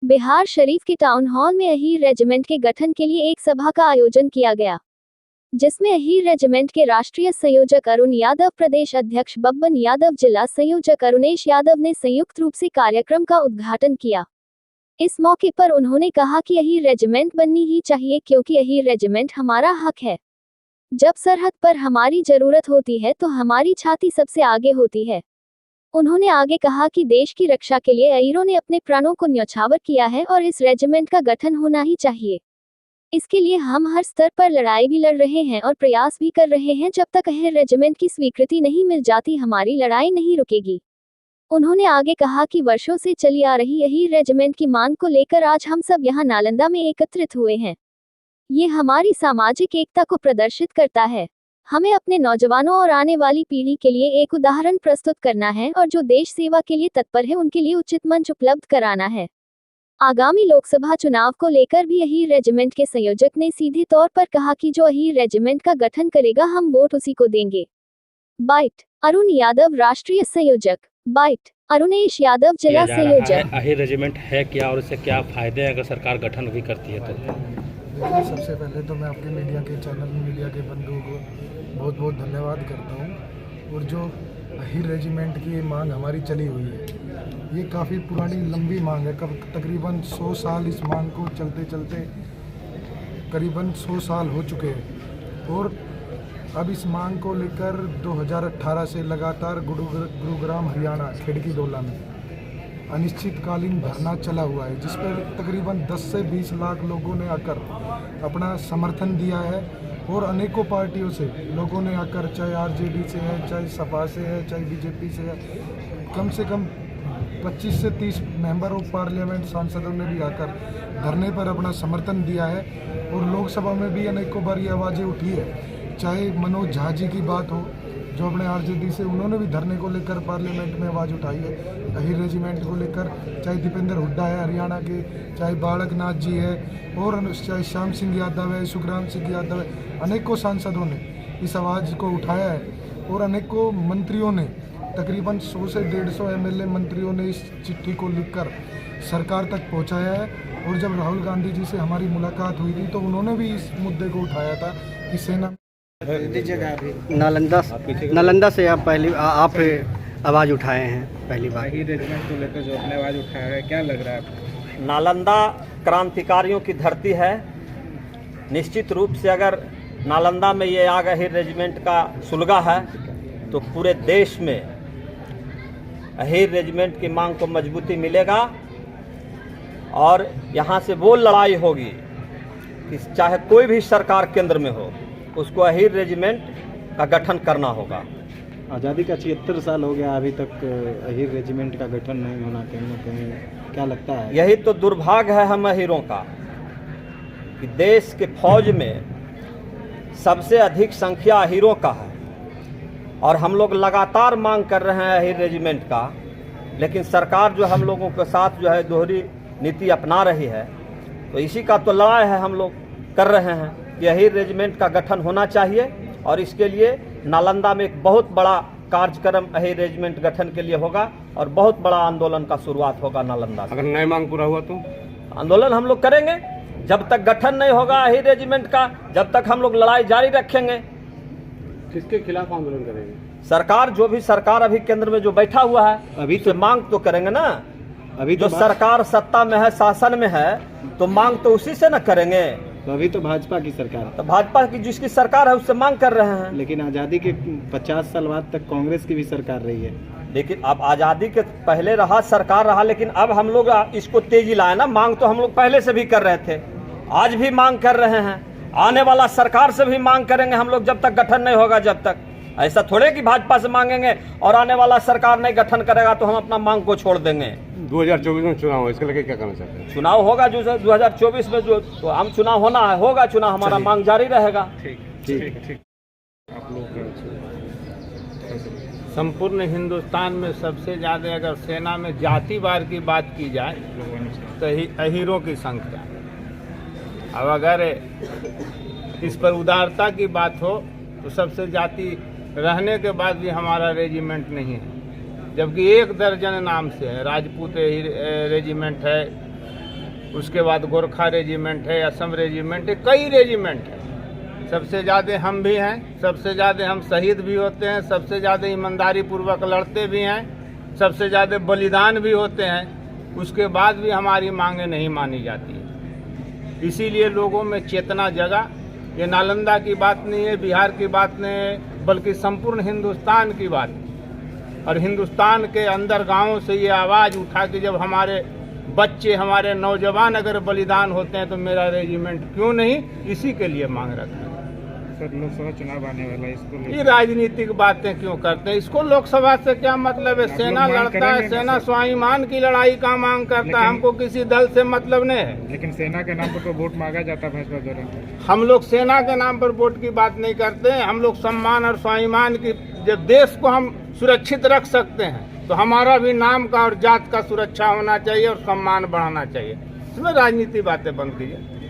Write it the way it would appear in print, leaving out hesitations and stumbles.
बिहार शरीफ के town hall में Ahir regiment के गठन के लिए एक सभा का आयोजन किया गया, जिसमें अहीर रेजिमेंट के राष्ट्रीय संयोजक अरुण यादव, प्रदेश अध्यक्ष बब्बन यादव, जिला संयोजक अरुणेश यादव ने संयुक्त रूप से कार्यक्रम का उद्घाटन किया। इस मौके पर उन्होंने कहा कि अहीर रेजिमेंट बननी ही चाहिए, क्योंकि अहीर रेजिमेंट हमारा हक है। जब सरहद पर हमारी जरूरत होती है तो हमारी छाती सबसे आगे होती है। उन्होंने आगे कहा कि देश की रक्षा के लिए अहीरों ने अपने प्राणों को न्यौछावर किया है और इस रेजिमेंट का गठन होना ही चाहिए। इसके लिए हम हर स्तर पर लड़ाई भी लड़ रहे हैं और प्रयास भी कर रहे हैं। जब तक अहीर रेजिमेंट की स्वीकृति नहीं मिल जाती, हमारी लड़ाई नहीं रुकेगी। उन्होंने आगे कहा कि वर्षों से चली आ रही अहीर रेजिमेंट की मांग को लेकर आज हम सब यहाँ नालंदा में एकत्रित हुए हैं। ये हमारी सामाजिक एकता को प्रदर्शित करता है। हमें अपने नौजवानों और आने वाली पीढ़ी के लिए एक उदाहरण प्रस्तुत करना है और जो देश सेवा के लिए तत्पर है उनके लिए उचित मंच उपलब्ध कराना है। आगामी लोकसभा चुनाव को लेकर भी अहीर रेजिमेंट के संयोजक ने सीधे तौर पर कहा कि जो अहीर रेजिमेंट का गठन करेगा, हम वोट उसी को देंगे। बाइट अरुण यादव, राष्ट्रीय संयोजक। बाइट अरुणेश यादव, जिला संयोजक। अहीर रेजिमेंट है क्या और इससे क्या फायदे हैं अगर सरकार गठन भी करती है तो? सबसे पहले तो मैं आपके मीडिया के चैनल, मीडिया के बंधुओं को बहुत बहुत धन्यवाद करता हूँ। और जो अहीर रेजिमेंट की मांग हमारी चली हुई है, ये काफ़ी पुरानी लंबी मांग है। तकरीबन 100 साल इस मांग को चलते चलते करीबन 100 साल हो चुके हैं। और अब इस मांग को लेकर 2018 से लगातार गुरुग्राम हरियाणा खिड़की-डोला में अनिश्चितकालीन धरना चला हुआ है, जिस पर तकरीबन 10 से 20 लाख लोगों ने आकर अपना समर्थन दिया है। और अनेकों पार्टियों से लोगों ने आकर, चाहे आरजेडी से है, चाहे सपा से है, चाहे बीजेपी से है, कम से कम 25 से 30 मेंबर ऑफ पार्लियामेंट सांसदों ने भी आकर धरने पर अपना समर्थन दिया है। और लोकसभा में भी अनेकों बार ये आवाज़ें उठी है। चाहे मनोज झा जी की बात हो, जो अपने आरजेडी से, उन्होंने भी धरने को लेकर पार्लियामेंट में आवाज़ उठाई है अहीर रेजिमेंट को लेकर। चाहे दीपेंद्र हुड्डा है हरियाणा के, चाहे बालक नाथ जी है, और चाहे श्याम सिंह यादव है, सुखराम सिंह यादव है, अनेकों सांसदों ने इस आवाज़ को उठाया है। और अनेकों मंत्रियों ने, तकरीबन 100 से 150 एमएलए मंत्रियों ने इस चिट्ठी को लिखकर सरकार तक पहुँचाया है। और जब राहुल गांधी जी से हमारी मुलाकात हुई थी तो उन्होंने भी इस मुद्दे को उठाया था कि सेना नालंदा से आप आवाज़ उठाए हैं पहली बार। अहीर रेजिमेंट को लेकर जो आपने आवाज़ उठाया है, क्या लग रहा है आपको? नालंदा क्रांतिकारियों की धरती है। निश्चित रूप से अगर नालंदा में ये आग अहीर रेजिमेंट का सुलगा है तो पूरे देश में अहीर रेजिमेंट की मांग को मजबूती मिलेगा। और यहाँ से वो लड़ाई होगी कि चाहे कोई भी सरकार केंद्र में हो, उसको अहीर रेजिमेंट का गठन करना होगा। आज़ादी का 76 साल हो गया, अभी तक अहीर रेजिमेंट का गठन नहीं होना, कहीं ना कहीं क्या लगता है? यही तो दुर्भाग्य है हम अहीरों का कि देश के फौज में सबसे अधिक संख्या अहीरों का है और हम लोग लगातार मांग कर रहे हैं अहीर रेजिमेंट का। लेकिन सरकार जो हम लोगों के साथ जो है दोहरी नीति अपना रही है, तो इसी का तो लड़ाई है हम लोग कर रहे हैं कि अहीर रेजिमेंट का गठन होना चाहिए। और इसके लिए नालंदा में एक बहुत बड़ा कार्यक्रम अहीर रेजिमेंट गठन के लिए होगा और बहुत बड़ा आंदोलन का शुरुआत होगा नालंदा से। अगर नई मांग पूरा हुआ तो आंदोलन हम लोग करेंगे। जब तक गठन नहीं होगा अहीर रेजिमेंट का, जब तक हम लोग लड़ाई जारी रखेंगे। किसके खिलाफ आंदोलन करेंगे? सरकार, जो भी सरकार अभी केंद्र में जो बैठा हुआ है, अभी तो मांग तो करेंगे ना। अभी जो सरकार सत्ता में है, शासन में है, तो मांग तो उसी से न करेंगे। तो अभी तो भाजपा की सरकार है, तो भाजपा की जिसकी सरकार है उससे मांग कर रहे हैं। लेकिन आज़ादी के 50 साल बाद तक कांग्रेस की भी सरकार रही है। लेकिन अब आज़ादी के पहले रहा, सरकार रहा, लेकिन अब हम लोग इसको तेजी लाए ना। मांग तो हम लोग पहले से भी कर रहे थे, आज भी मांग कर रहे हैं, आने वाला सरकार से भी मांग करेंगे हम लोग जब तक गठन नहीं होगा। जब तक ऐसा थोड़े कि भाजपा से मांगेंगे और आने वाला सरकार नहीं गठन करेगा तो हम अपना मांग को छोड़ देंगे। 2024 में चुनाव है, इसके लिए क्या करना चाहते हैं? चुनाव होगा जो 2024 में, जो तो हम चुनाव होना है, होगा चुनाव, हमारा मांग जारी रहेगा। ठीक। आप लोग संपूर्ण हिंदुस्तान में सबसे ज़्यादा अगर सेना में जातिवार की बात की जाए तो अहीरों की संख्या। अब अगर इस पर उदारता की बात हो तो सबसे जाति रहने के बाद भी हमारा रेजिमेंट नहीं है, जबकि 1 दर्जन नाम से है। राजपूत रेजिमेंट है, उसके बाद गोरखा रेजिमेंट है, असम रेजिमेंट है, कई रेजिमेंट है। सबसे ज़्यादा हम भी हैं, सबसे ज़्यादा हम शहीद भी होते हैं, सबसे ज़्यादा ईमानदारी पूर्वक लड़ते भी हैं, सबसे ज़्यादा बलिदान भी होते हैं। उसके बाद भी हमारी मांगें नहीं मानी जाती है। इसीलिए लोगों में चेतना जगा। ये नालंदा की बात नहीं है, बिहार की बात नहीं है, बल्कि संपूर्ण हिंदुस्तान की बात है। और हिंदुस्तान के अंदर गांवों से ये आवाज़ उठा कि जब हमारे बच्चे, हमारे नौजवान अगर बलिदान होते हैं तो मेरा रेजिमेंट क्यों नहीं, इसी के लिए मांग रखते हैं। सर, लोकसभा चुनाव आने वाला है, इसको ये राजनीतिक बातें क्यों करते हैं? इसको लोकसभा से क्या मतलब है? सेना लड़ता है, सेना स्वाभिमान की लड़ाई का मांग करता है, हमको किसी दल से मतलब नहीं है। लेकिन सेना के नाम पर तो वोट मांगा जाता है भाजपा द्वारा। हम लोग सेना के नाम पर वोट की बात नहीं करते हैं। हम लोग सम्मान और स्वाभिमान की, जब देश को हम सुरक्षित रख सकते हैं तो हमारा भी नाम का और जात का सुरक्षा होना चाहिए और सम्मान बढ़ाना चाहिए। इसमें राजनीति बातें बंद कीजिए।